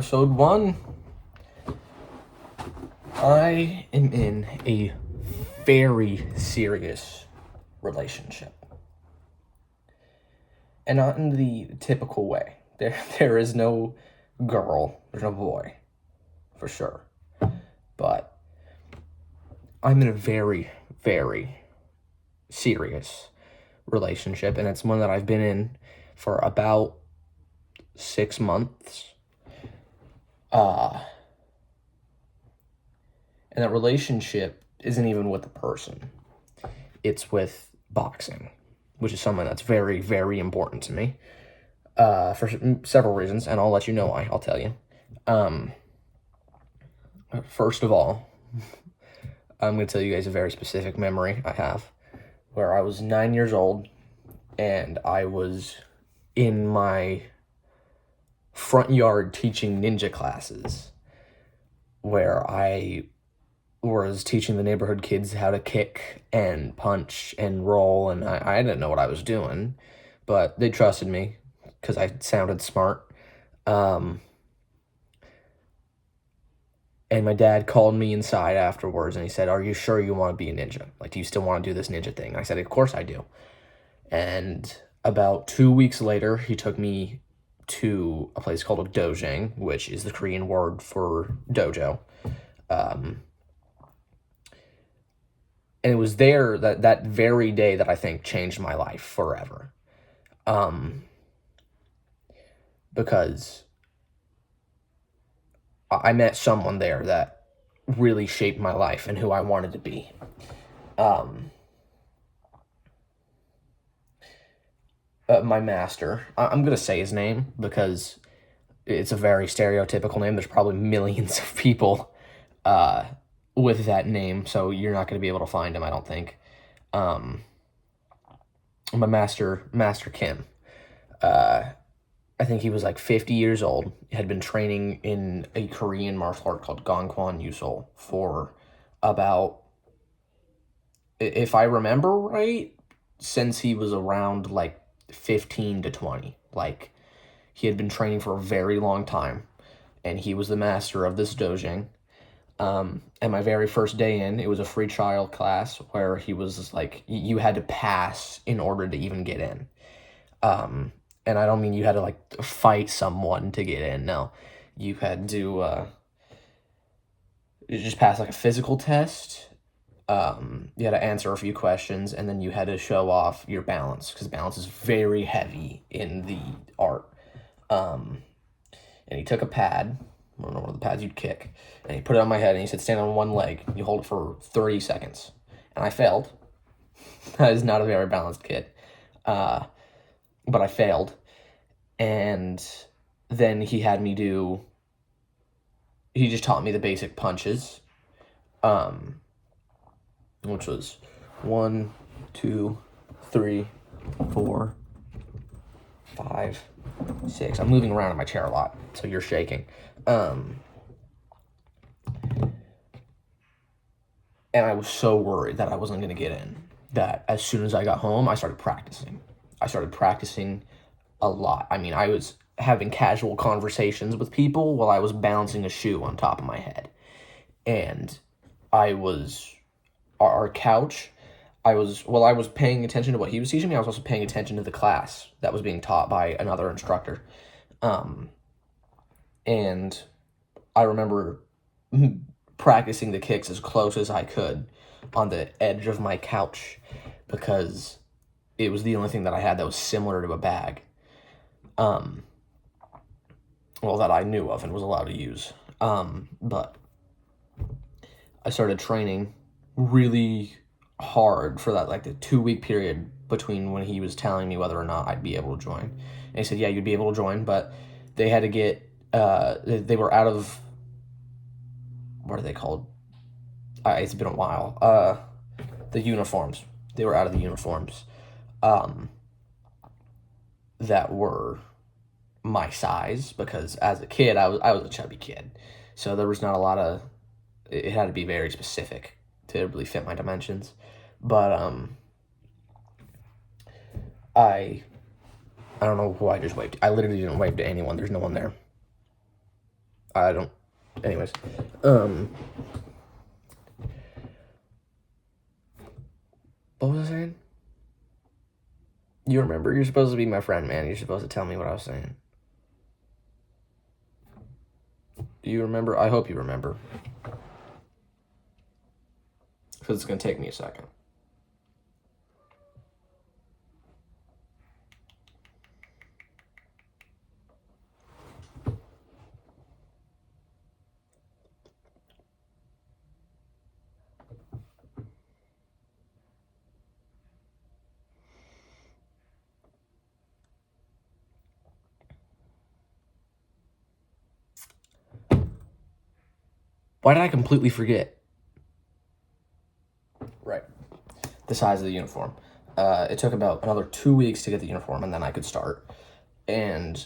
Episode 1. I am in a very serious relationship. And not in the typical way. There is no girl, there's no boy, for sure. But I'm in a very, very serious relationship, and it's one that I've been in for about 6 months. And that relationship isn't even with the person. It's with boxing, which is something that's very, very important to me for several reasons, and I'll let you know why. I'll tell you. First of all, I'm going to tell you guys a very specific memory I have where I was 9 years old, and I was in my front yard teaching ninja classes where I was teaching the neighborhood kids how to kick and punch and roll, and I didn't know what I was doing, but they trusted me because I sounded smart. And my dad called me inside afterwards, and he said, "Are you sure you want to be a ninja? Like, do you still want to do this ninja thing?" I said, "Of course I do." And about 2 weeks later, he took me to a place called a dojang, which is the Korean word for dojo. And it was there that very day that I think changed my life forever. Because I met someone there that really shaped my life and who I wanted to be. My master, I'm going to say his name because it's a very stereotypical name. There's probably millions of people with that name, so you're not going to be able to find him, I don't think. My Master Kim. I think he was like 50 years old, had been training in a Korean martial art called Gangkwon Yusul for about, if I remember right, since he was around like 15 to 20. Like, he had been training for a very long time, and he was the master of this dojang. And my very first day in, it was a free trial class where he was like, you had to pass in order to even get in. And I don't mean you had to like fight someone to get in. No, you had to you just pass like a physical test. You had to answer a few questions, and then you had to show off your balance, because balance is very heavy in the art. And he took a pad, I don't know, one of the pads you'd kick, and he put it on my head, and he said, stand on one leg, you hold it for 30 seconds. And I failed. I was not a very balanced kid. But I failed. And then he had me he just taught me the basic punches, which was 1, 2, 3, 4, 5, 6. I'm moving around in my chair a lot, so you're shaking. And I was so worried that I wasn't going to get in that as soon as I got home, I started practicing. I started practicing a lot. I mean, I was having casual conversations with people while I was bouncing a shoe on top of my head. And our couch, I was paying attention to what he was teaching me, I was also paying attention to the class that was being taught by another instructor. And I remember practicing the kicks as close as I could on the edge of my couch, because it was the only thing that I had that was similar to a bag. That I knew of and was allowed to use. But I started training really hard for that, like the 2-week period between when he was telling me whether or not I'd be able to join. And he said, yeah, you'd be able to join, but they had to get, they were out of, what are they called? It's been a while. The uniforms. They were out of the uniforms that were my size, because as a kid, I was a chubby kid. So there was not a lot of, it had to be very specific to really fit my dimensions. But I don't know who I just waved. I literally didn't wave to anyone. There's no one there. I don't. Anyways, what was I saying? You remember? You're supposed to be my friend, man. You're supposed to tell me what I was saying. Do you remember? I hope you remember. Because it's going to take me a second. Why did I completely forget? Right. The size of the uniform. It took about another 2 weeks to get the uniform, and then I could start. And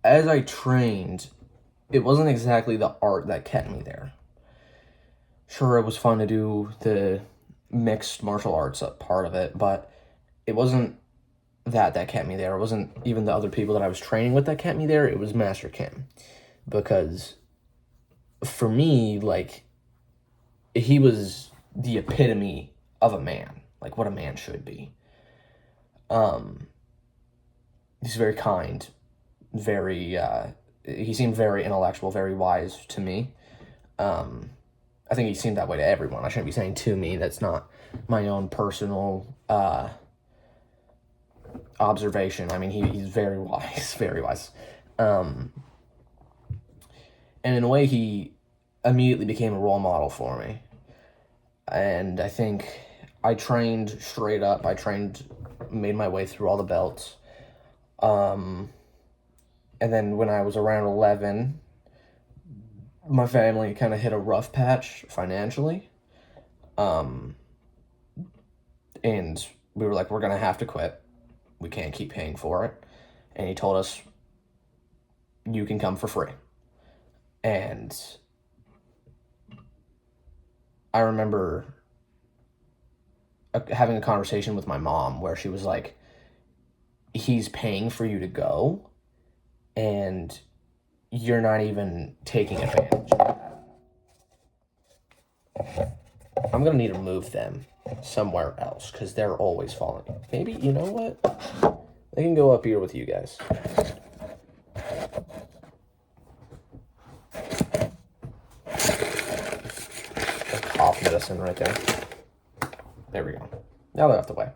as I trained, it wasn't exactly the art that kept me there. Sure, it was fun to do the mixed martial arts part of it, but it wasn't that kept me there. It wasn't even the other people that I was training with that kept me there. It was Master Kim. Because for me, like, he was the epitome of a man, like what a man should be. He's very kind, very, he seemed very intellectual, very wise to me. I think he seemed that way to everyone. I shouldn't be saying to me. That's not my own personal observation. I mean, he's very wise, very wise. And in a way, he immediately became a role model for me. And I think I trained straight up. Made my way through all the belts. And then when I was around 11, my family kind of hit a rough patch financially. And we were like, we're going to have to quit. We can't keep paying for it. And he told us, you can come for free. And I remember having a conversation with my mom where she was like, he's paying for you to go, and you're not even taking advantage of that. I'm going to need to move them somewhere else because they're always falling. Maybe, you know what? They can go up here with you guys. Cough medicine right there. There we go. Now they're out the way.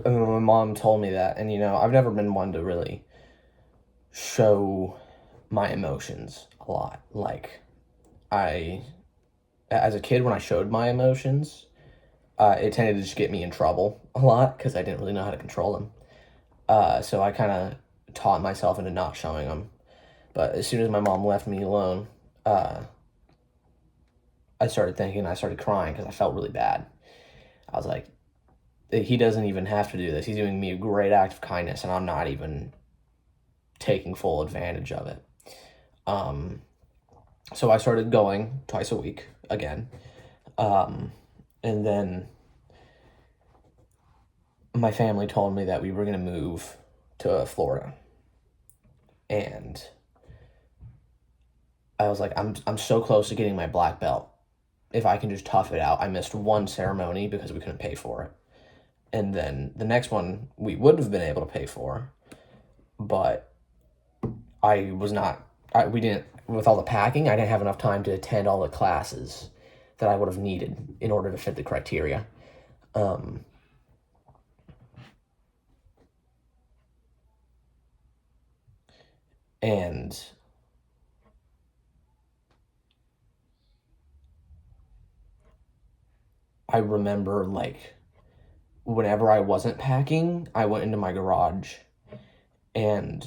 My mom told me that, and I've never been one to really show my emotions a lot. Like, as a kid, when I showed my emotions, it tended to just get me in trouble a lot because I didn't really know how to control them. So I kind of taught myself into not showing them. But as soon as my mom left me alone, I started crying because I felt really bad. I was like, he doesn't even have to do this. He's doing me a great act of kindness, and I'm not even taking full advantage of it. So I started going twice a week again. And then my family told me that we were going to move to Florida. And I was like, I'm so close to getting my black belt. If I can just tough it out. I missed one ceremony because we couldn't pay for it. And then the next one we would have been able to pay for, but we didn't, with all the packing, I didn't have enough time to attend all the classes that I would have needed in order to fit the criteria. And I remember, like, whenever I wasn't packing, I went into my garage, and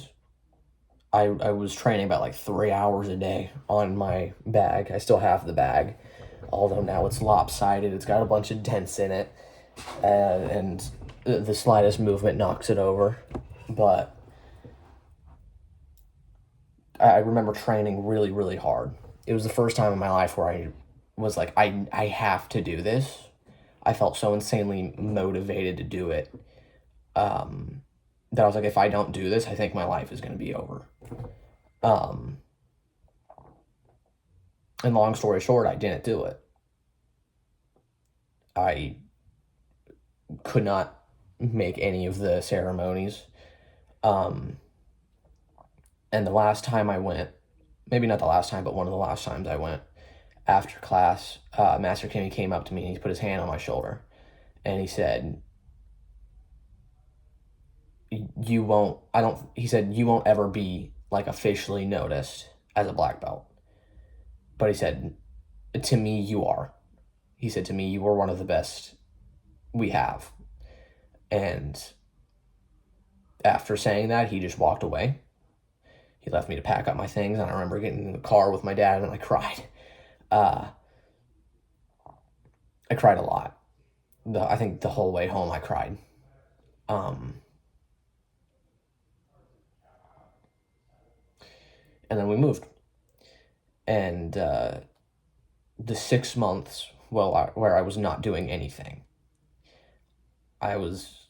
I was training about like 3 hours a day on my bag. I still have the bag, although now it's lopsided. It's got a bunch of dents in it, and the slightest movement knocks it over. But I remember training really, really hard. It was the first time in my life where I was like, I have to do this. I felt so insanely motivated to do it, that I was like, if I don't do this, I think my life is going to be over. And long story short, I didn't do it. I could not make any of the ceremonies. And the last time I went, maybe not the last time, but one of the last times I went, after class, Master Kimmy came up to me and he put his hand on my shoulder and he said, he said, you won't ever be like officially noticed as a black belt. But he said, to me, you are. He said, to me, you are one of the best we have. And after saying that, he just walked away. He left me to pack up my things, and I remember getting in the car with my dad, and I cried. I cried a lot. I think the whole way home I cried. And then we moved. And the 6 months where I was not doing anything, I was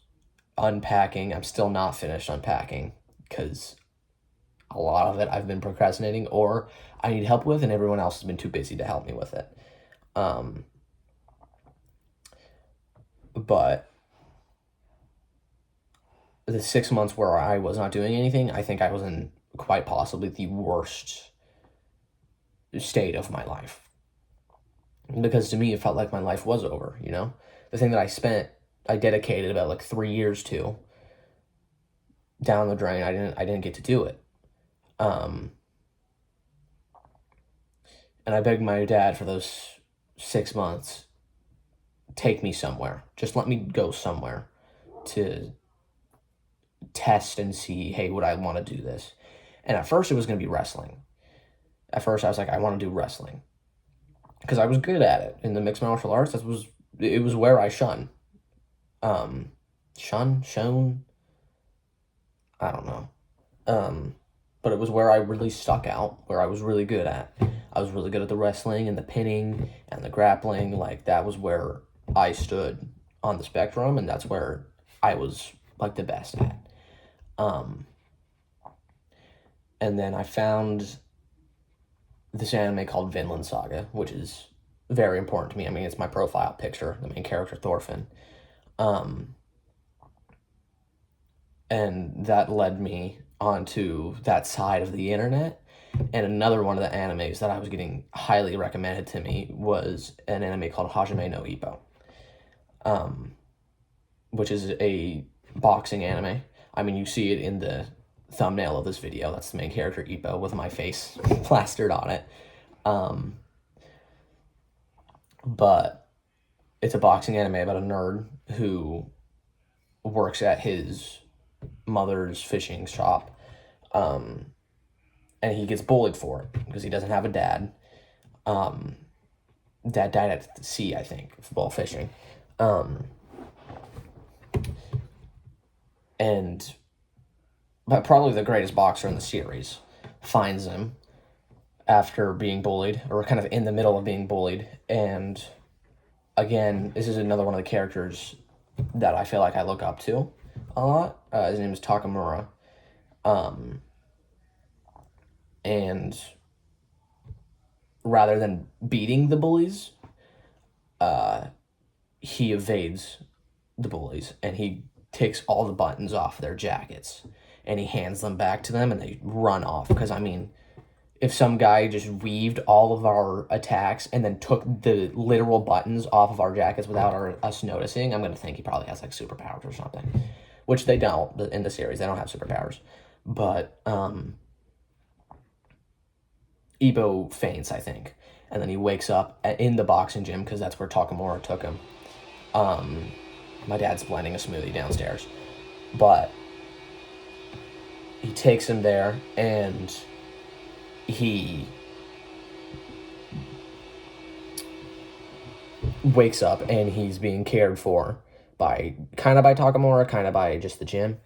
unpacking. I'm still not finished unpacking because a lot of it I've been procrastinating or I need help with, and everyone else has been too busy to help me with it. But the 6 months where I was not doing anything, I think I was in quite possibly the worst state of my life. Because to me, it felt like my life was over, you know? The thing that I dedicated about like 3 years to, down the drain. I didn't get to do it. And I begged my dad for those 6 months, take me somewhere. Just let me go somewhere to test and see, hey, would I want to do this? And at first it was going to be wrestling. At first I was like, I want to do wrestling. Because I was good at it. In the mixed martial arts, it was where I shone. Shown? I don't know. But it was where I really stuck out, where I was really good at. I was really good at the wrestling and the pinning and the grappling. Like, that was where I stood on the spectrum, and that's where I was, like, the best at. And then I found this anime called Vinland Saga, which is very important to me. I mean, it's my profile picture, the main character, Thorfinn. And that led me onto that side of the internet. And another one of the animes that I was getting highly recommended to me was an anime called Hajime no Ippo, which is a boxing anime. I mean, you see it in the thumbnail of this video. That's the main character, Ippo, with my face plastered on it. But it's a boxing anime about a nerd who works at his mother's fishing shop, and he gets bullied for it because he doesn't have a dad. Dad died at sea, I think, while fishing. But probably the greatest boxer in the series finds him after being bullied, or kind of in the middle of being bullied. And again, this is another one of the characters that I feel like I look up to a lot. His name is Takamura. And rather than beating the bullies, he evades the bullies, and he takes all the buttons off their jackets, and he hands them back to them, and they run off. Because, I mean, if some guy just weaved all of our attacks and then took the literal buttons off of our jackets without us noticing, I'm going to think he probably has, like, superpowers or something. Which they don't in the series. They don't have superpowers. But Ippo faints, I think. And then he wakes up in the boxing gym, because that's where Takamura took him. My dad's blending a smoothie downstairs. But he takes him there, and he wakes up, and he's being cared for by Takamura, kind of by just the gym.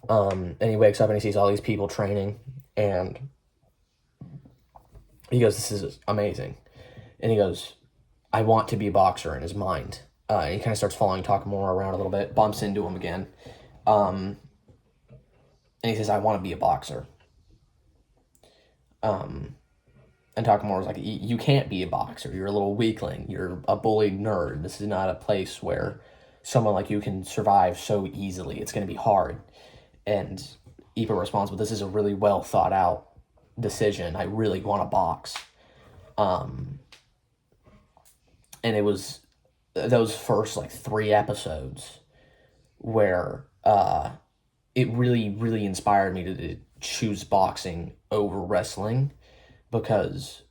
And he wakes up and he sees all these people training, and he goes, this is amazing. And he goes, I want to be a boxer in his mind. He kind of starts following Takamura around a little bit, bumps into him again. And he says, I want to be a boxer. And Takamura's like, you can't be a boxer. You're a little weakling. You're a bullied nerd. This is not a place where someone like you can survive so easily. It's going to be hard. And Ippo responds, but this is a really well thought out decision. I really want to box. And it was those first like 3 episodes where it really, really inspired me to choose boxing over wrestling, because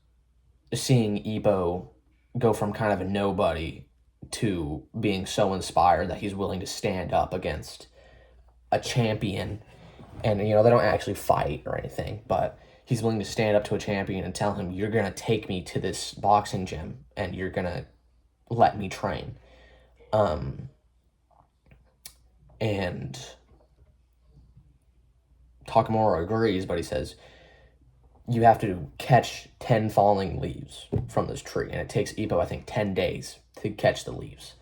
seeing Ippo go from kind of a nobody to being so inspired that he's willing to stand up against a champion, and they don't actually fight or anything, but he's willing to stand up to a champion and tell him, you're going to take me to this boxing gym and you're going to let me train. And Takamura agrees, but he says, you have to catch 10 falling leaves from this tree, and it takes Ippo, I think, 10 days to catch the leaves.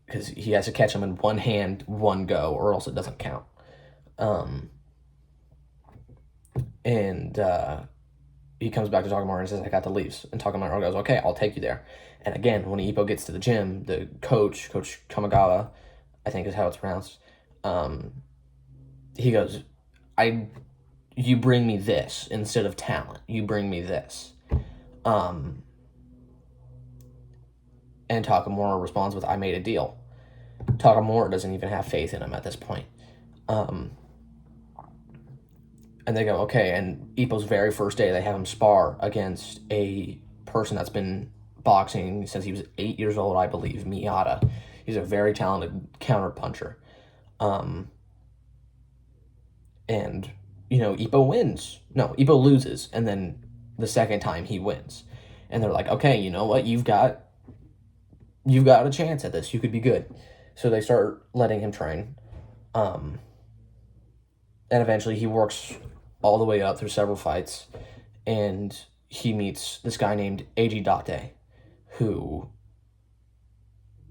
Because he has to catch them in one hand, one go, or else it doesn't count. And he comes back to Takamura and says, I got the leaves. And Takamura goes, okay, I'll take you there. And again, when Ippo gets to the gym, the Coach Kamagawa, I think is how it's pronounced, he goes, you bring me this instead of talent. You bring me this. And Takamura responds with, I made a deal. Takamura doesn't even have faith in him at this point. And they go, okay, and Ippo's very first day, they have him spar against a person that's been boxing since he was 8 years old, I believe, Miyata. He's a very talented counter puncher. And, Ippo wins. No, Ippo loses, and then the second time he wins. And they're like, okay, you know what, you've got a chance at this. You could be good. So they start letting him train. And eventually he works all the way up through several fights, and he meets this guy named Eiji Date, who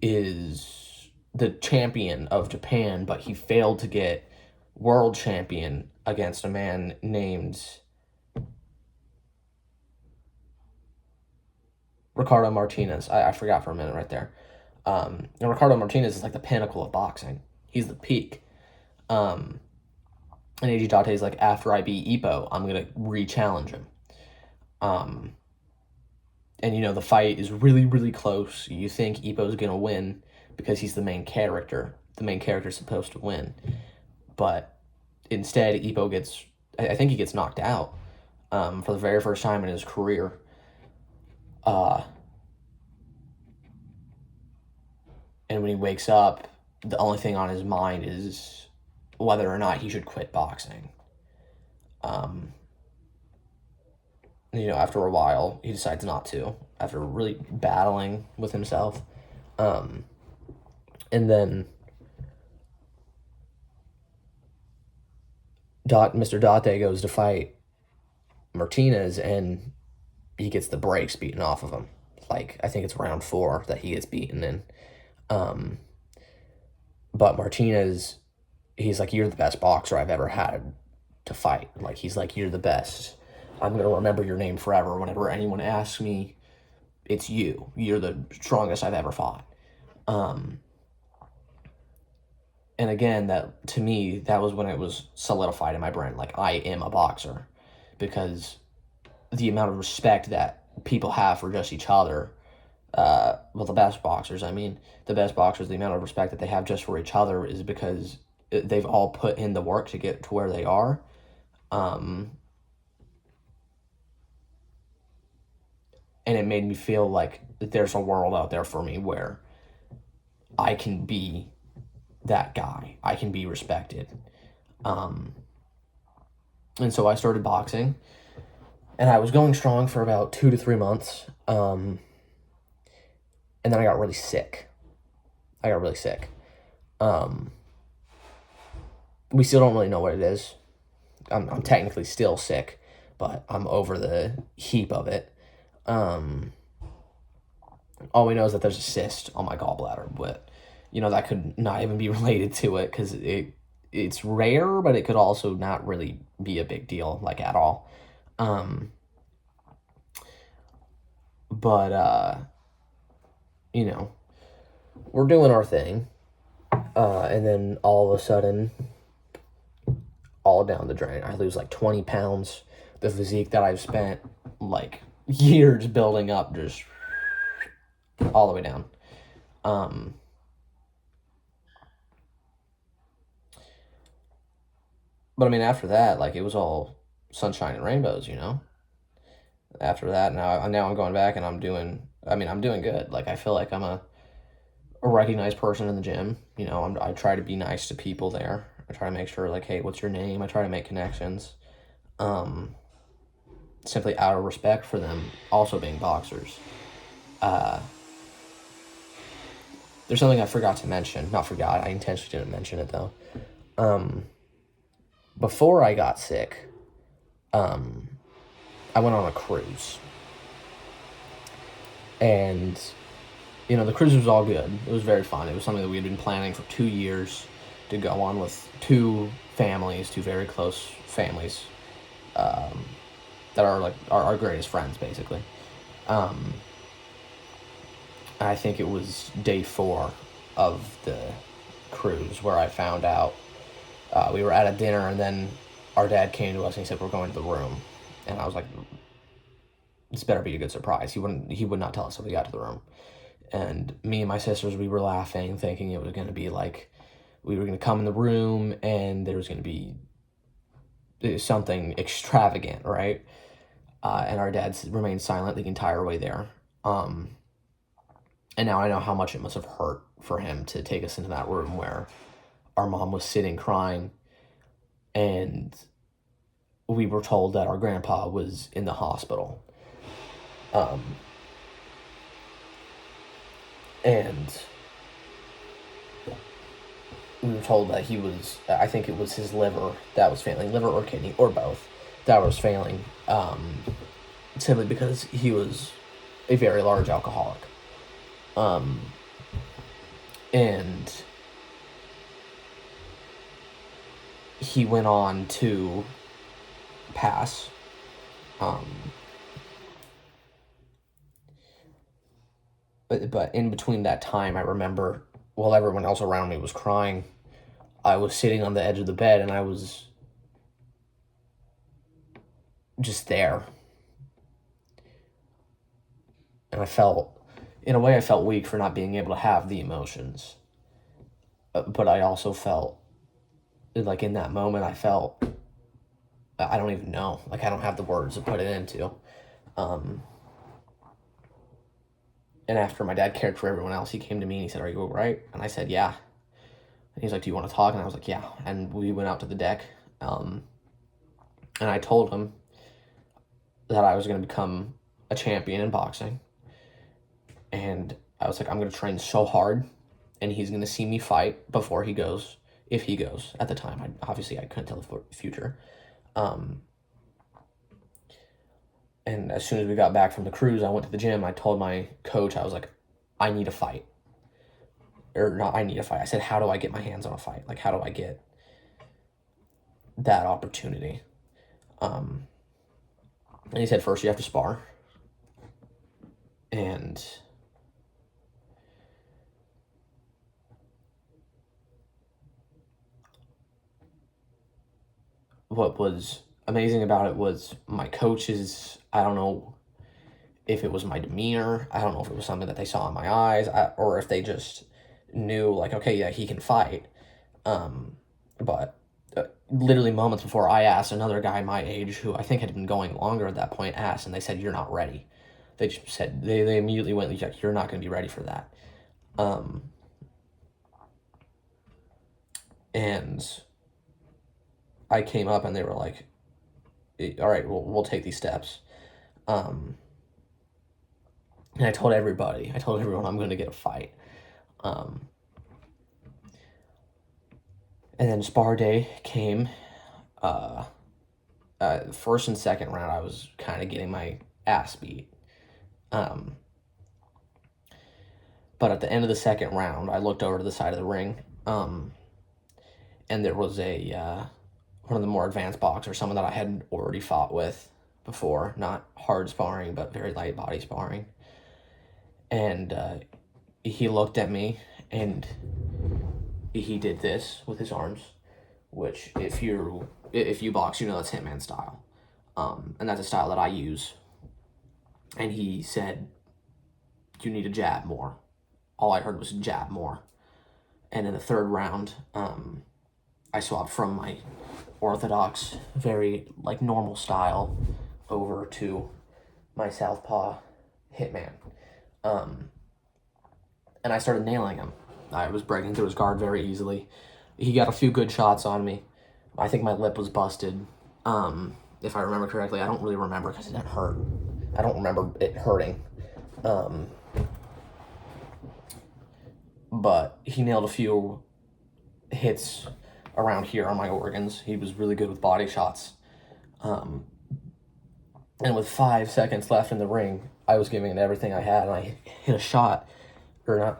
is the champion of Japan, but he failed to get world champion against a man named Ricardo Martinez. I forgot for a minute right there. And Ricardo Martinez is like the pinnacle of boxing. He's the peak. And Eiji Date is like, after I beat Ippo, I'm going to re-challenge him. And, the fight is really, really close. You think Ippo's going to win because he's the main character. The main character's supposed to win. But instead, Ippo I think he gets knocked out for the very first time in his career. And when he wakes up, the only thing on his mind is whether or not he should quit boxing. After a while, he decides not to, after really battling with himself. And then Mr. Date goes to fight Martinez, and he gets the brakes beaten off of him. Like, I think it's round 4 that he gets beaten in. But Martinez, he's like, you're the best boxer I've ever had to fight. Like, he's like, you're the best. I'm going to remember your name forever. Whenever anyone asks me, it's you. You're the strongest I've ever fought. And again, that to me, that was when it was solidified in my brain. Like, I am a boxer. Because the amount of respect that people have for just each other, the best boxers, the best boxers, the amount of respect that they have just for each other is because they've all put in the work to get to where they are. And it made me feel like there's a world out there for me where I can be that guy. I can be respected. And so I started boxing, and I was going strong for about 2 to 3 months. And then I got really sick. We still don't really know what it is. I'm technically still sick, but I'm over the heap of it. All we know is that there's a cyst on my gallbladder, but that could not even be related to it because it's rare, but it could also not really be a big deal, like, at all. But we're doing our thing, and then all of a sudden, all down the drain. I lose like 20 pounds. The physique that I've spent like years building up just all the way down. But I mean, after that, like, it was all sunshine and rainbows, After that, now I'm going back and I'm doing good. Like, I feel like I'm a recognized person in the gym. I try to be nice to people there. I try to make sure, like, hey, what's your name? I try to make connections. Simply out of respect for them also being boxers. There's something I forgot to mention. Not forgot, I intentionally didn't mention it, though. Before I got sick, I went on a cruise. And, the cruise was all good. It was very fun. It was something that we had been planning for 2 years to go on with two very close families, that are like our greatest friends, basically. I think it was day 4 of the cruise where I found out. We were at a dinner, and then our dad came to us and he said, we're going to the room. And I was like, this better be a good surprise. He would not tell us if we got to the room. And me and my sisters, we were laughing, thinking it was going to be like, we were going to come in the room and there was going to be something extravagant, right? And our dad remained silent the entire way there. And now I know how much it must have hurt for him to take us into that room where our mom was sitting crying, and we were told that our grandpa was in the hospital. And we were told that I think it was his liver that was failing, liver or kidney, or both, that was failing, simply because he was a very large alcoholic. And he went on to pass. But in between that time, I remember, while everyone else around me was crying, I was sitting on the edge of the bed and I was just there. And in a way, I felt weak for not being able to have the emotions. But I also felt, like, in that moment, I don't even know. Like, I don't have the words to put it into. And after my dad cared for everyone else, he came to me and he said, are you all right? And I said, yeah. And he's like, do you want to talk? And I was like, yeah. And we went out to the deck. And I told him that I was going to become a champion in boxing. And I was like, I'm going to train so hard, and he's going to see me fight before he goes, if he goes. At the time, obviously I couldn't tell the future. And as soon as we got back from the cruise, I went to the gym. I told my coach, I was like, I need a fight. Or not, I need a fight. I said, how do I get my hands on a fight? Like, how do I get that opportunity? And he said, first you have to spar. And what was amazing about it was my coaches, I don't know if it was my demeanor, I don't know if it was something that they saw in my eyes, or if they just knew, like, okay, yeah, he can fight. But literally moments before, I asked another guy my age, who I think had been going longer at that point, asked, and they said, you're not ready. They just said, they immediately went, like, you're not going to be ready for that. And I came up and they were like, all right, we'll take these steps. And I told everyone I'm going to get a fight. And then spar day came. First and second round, I was kind of getting my ass beat. Um, but at the end of the second round, I looked over to the side of the ring, and there was one of the more advanced boxers, someone that I had already fought with before, not hard sparring, but very light body sparring. And he looked at me, and he did this with his arms, which if you box, you know that's Hitman style, and that's a style that I use. And he said, "You need to jab more." All I heard was jab more. And in the third round, I swapped from my orthodox, very like normal style over to my southpaw Hitman. And I started nailing him. I was breaking through his guard very easily. He got a few good shots on me. I think my lip was busted. If I remember correctly, I don't really remember because it didn't hurt. I don't remember it hurting. But he nailed a few hits around here on my organs. He was really good with body shots. And with 5 seconds left in the ring, I was giving it everything I had, and I hit a shot, I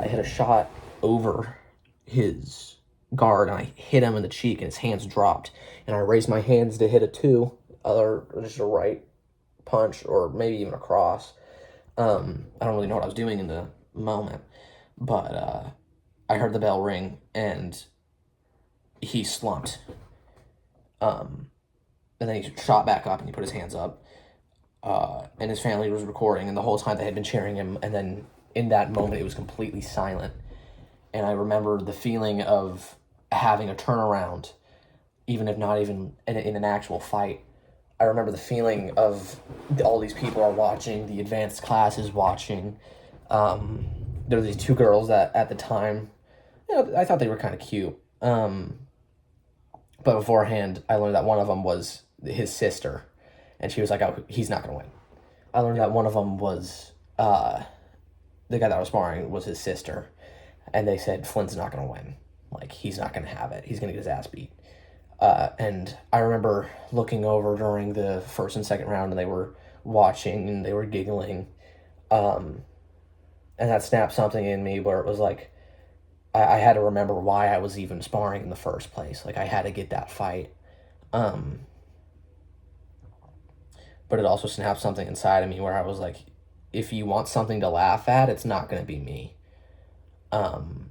hit a shot over his guard, and I hit him in the cheek, and his hands dropped, and I raised my hands to hit a two, or just a right punch, or maybe even a cross. I don't really know what I was doing in the moment, but I heard the bell ring, and he slumped. And then he shot back up, and he put his hands up, and his family was recording, and the whole time they had been cheering him, and then in that moment, it was completely silent. And I remember the feeling of having a turnaround, even if not even in an actual fight. I remember the feeling of all these people are watching, the advanced class is watching. There were these two girls that at the time, I thought they were kind of cute. But beforehand, I learned that one of them was his sister, and she was like, "Oh, he's not gonna win." I learned that one of them was the guy that was sparring was his sister, and they said Flynn's not gonna win. Like, he's not gonna have it. He's gonna get his ass beat. And I remember looking over during the first and second round, and they were watching and they were giggling, and that snapped something in me where it was like I had to remember why I was even sparring in the first place. Like, I had to get that fight. But it also snapped something inside of me where I was like, if you want something to laugh at, it's not going to be me. And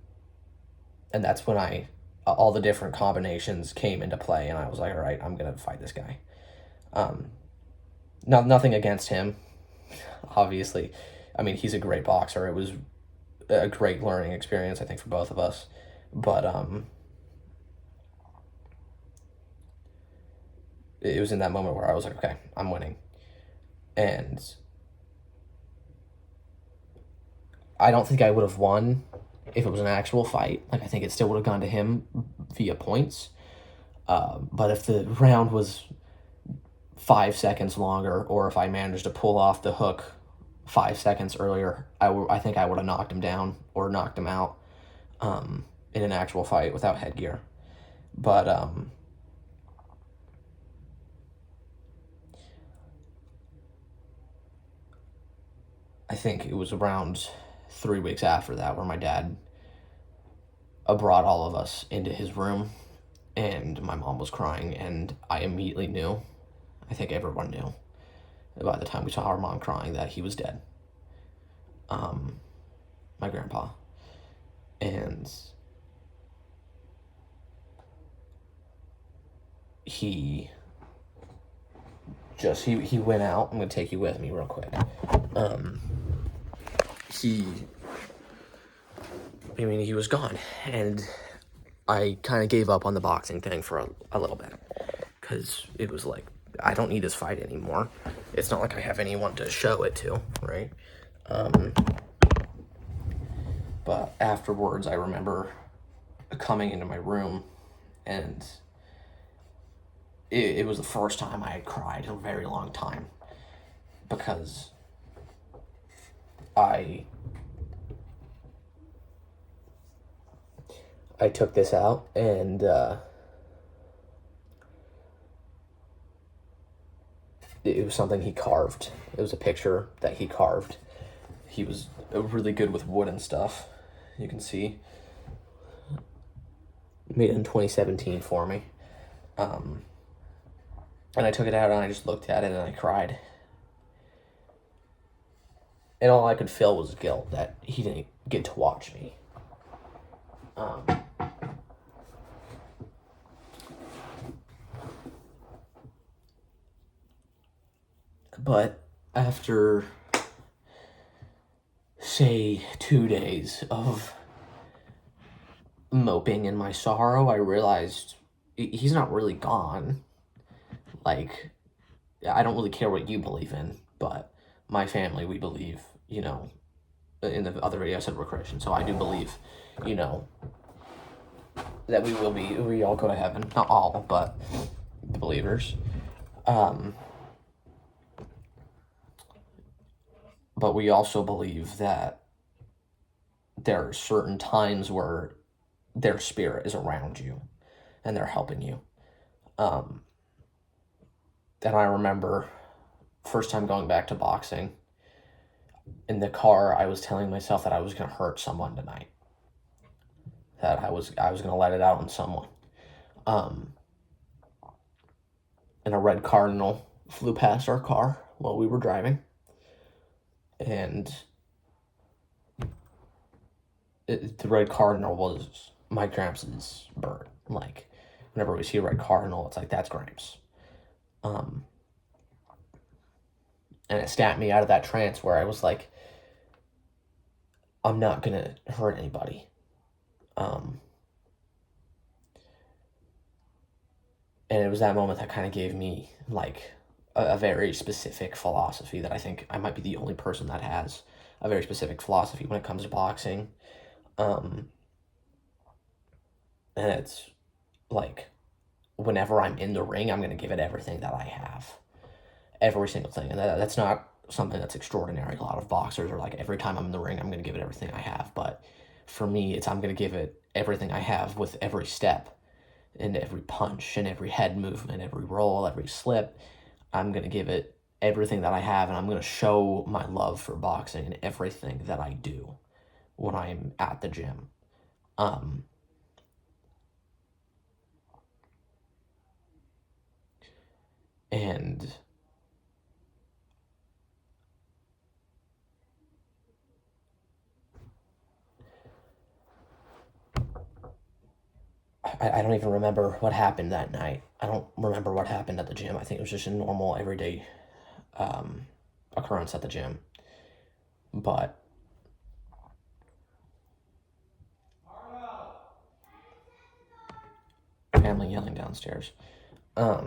that's when all the different combinations came into play, and I was like, all right, I'm going to fight this guy. Nothing against him, obviously. I mean, he's a great boxer. It was a great learning experience, I think, for both of us. But it was in that moment where I was like, okay, I'm winning. And I don't think I would have won if it was an actual fight. Like, I think it still would have gone to him via points. But if the round was 5 seconds longer, or if I managed to pull off the hook 5 seconds earlier, I think I would have knocked him down or knocked him out in an actual fight without headgear. But I think it was around 3 weeks after that where my dad brought all of us into his room, and my mom was crying, and I immediately knew, I think everyone knew, by the time we saw our mom crying, that he was dead. My grandpa. And he went out. I'm going to take you with me real quick. He was gone, and I kind of gave up on the boxing thing for a little bit, because it was like, I don't need this fight anymore. It's not like I have anyone to show it to, right? But afterwards, I remember coming into my room, and it was the first time I had cried in a very long time, because I took this out, and it was something he carved. It was a picture that he carved. He was really good with wood and stuff. You can see. Made it in 2017 for me. And I took it out and I just looked at it and I cried. And all I could feel was guilt that he didn't get to watch me. But after, say, 2 days of moping in my sorrow, I realized he's not really gone. Like, I don't really care what you believe in, but my family, we believe, you know, in the other video I said we're Christian, so I do believe, you know, that we all go to heaven. Not all, but the believers. But we also believe that there are certain times where their spirit is around you and they're helping you. And I remember first time going back to boxing, in the car, I was telling myself that I was going to hurt someone tonight. That I was going to let it out on someone. And a red cardinal flew past our car while we were driving. And the red cardinal was my Gramps' bird. Like, whenever we see a red cardinal, it's like, that's Gramps. And it snapped me out of that trance where I was like, I'm not going to hurt anybody. And it was that moment that kind of gave me, like, a very specific philosophy that I think I might be the only person that has a very specific philosophy when it comes to boxing. And it's like, whenever I'm in the ring, I'm going to give it everything that I have. Every single thing. And that's not something that's extraordinary. A lot of boxers are like, every time I'm in the ring, I'm going to give it everything I have. But for me, it's I'm going to give it everything I have with every step and every punch and every head movement, every roll, every slip. I'm going to give it everything that I have, and I'm going to show my love for boxing in everything that I do when I'm at the gym. And I don't even remember what happened that night. I don't remember what happened at the gym. I think it was just a normal, everyday occurrence at the gym. But family yelling downstairs. I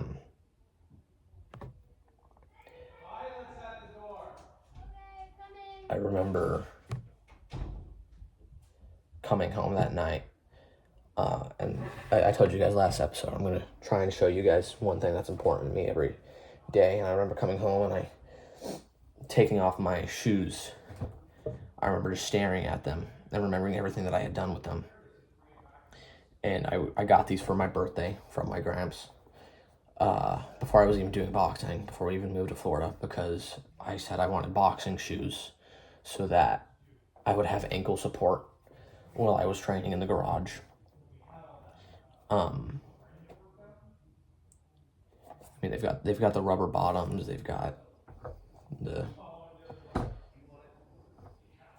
remember coming home that night. And I told you guys last episode, I'm going to try and show you guys one thing that's important to me every day. And I remember coming home and taking off my shoes. I remember just staring at them and remembering everything that I had done with them. And I got these for my birthday from my Gramps. Before I was even doing boxing, before we even moved to Florida, because I said I wanted boxing shoes so that I would have ankle support while I was training in the garage. I mean, they've got the rubber bottoms, they've got the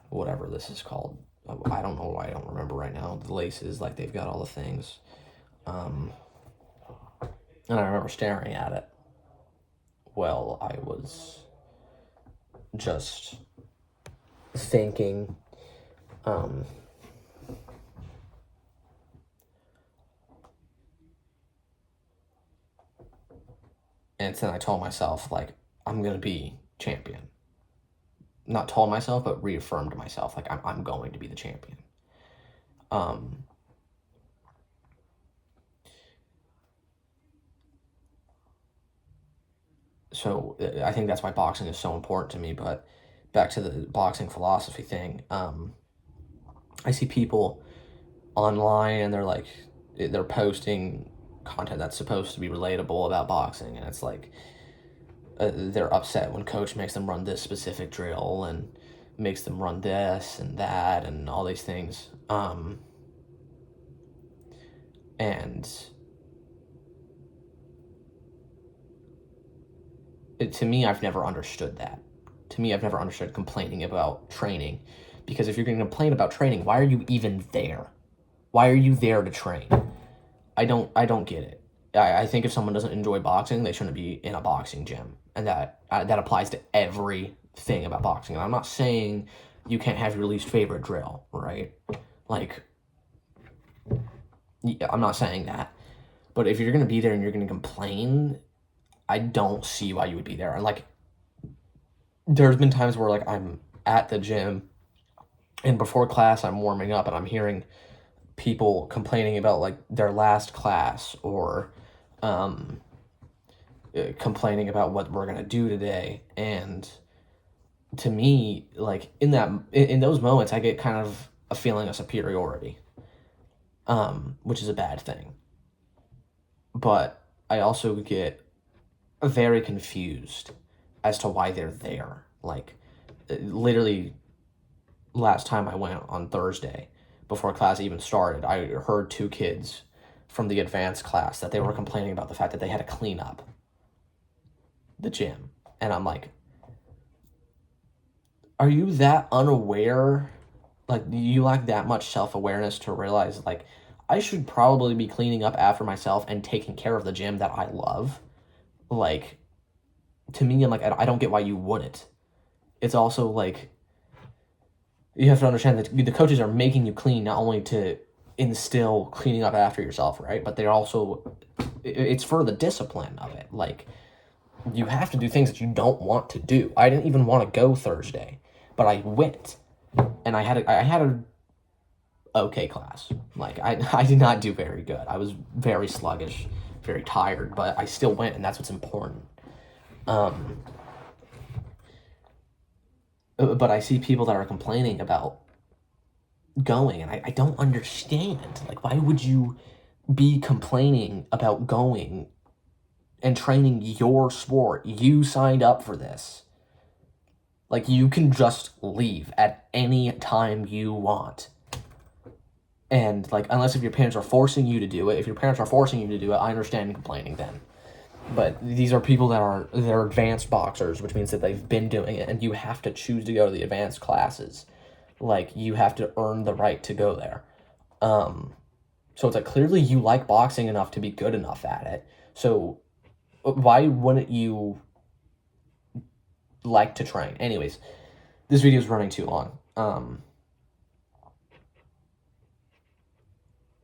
whatever this is called. I don't know why I don't remember right now. The laces, like, they've got all the things. And I remember staring at it while I was just thinking, and then I told myself, like, I'm going to be champion. Not told myself, but reaffirmed myself, like, I'm going to be the champion. So I think that's why boxing is so important to me. But back to the boxing philosophy thing, I see people online and they're posting content that's supposed to be relatable about boxing, and it's like, they're upset when coach makes them run this specific drill and makes them run this and that and all these things. And to me, I've never understood that. To me, I've never understood complaining about training, because if you're going to complain about training, why are you even there? Why are you there to train? I don't get it. I think if someone doesn't enjoy boxing, they shouldn't be in a boxing gym, and that applies to everything about boxing. And I'm not saying you can't have your least favorite drill, right? Like, I'm not saying that. But if you're going to be there and you're going to complain, I don't see why you would be there. And, like, there's been times where, like, I'm at the gym, and before class, I'm warming up, and I'm hearing people complaining about, like, their last class, or complaining about what we're going to do today. And to me, like, in those moments, I get kind of a feeling of superiority, which is a bad thing. But I also get very confused as to why they're there. Like, literally, last time I went on Thursday, before class even started, I heard 2 kids from the advanced class that they were complaining about the fact that they had to clean up the gym. And I'm like, are you that unaware? Like, do you lack that much self-awareness to realize, like, I should probably be cleaning up after myself and taking care of the gym that I love? Like, to me, I'm like, I don't get why you wouldn't. It's also, like, you have to understand that the coaches are making you clean not only to instill cleaning up after yourself, right? But they're also, it's for the discipline of it. Like, you have to do things that you don't want to do. I didn't even want to go Thursday, but I went, and I had a okay class. Like, I did not do very good. I was very sluggish, very tired, but I still went, and that's what's important. But I see people that are complaining about going, and I don't understand. Like, why would you be complaining about going and training your sport? You signed up for this. Like, you can just leave at any time you want. And, like, unless if your parents are forcing you to do it, if your parents are forcing you to do it, I understand complaining then. But these are people they're advanced boxers, which means that they've been doing it, and you have to choose to go to the advanced classes. Like, you have to earn the right to go there. So it's like, clearly you like boxing enough to be good enough at it. So why wouldn't you like to train? Anyways, this video is running too long.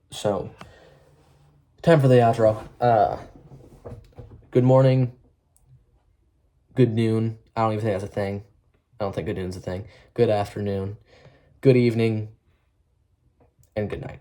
So time for the outro. Good morning, good noon. I don't even think that's a thing. I don't think good noon's a thing. Good afternoon, good evening, and good night.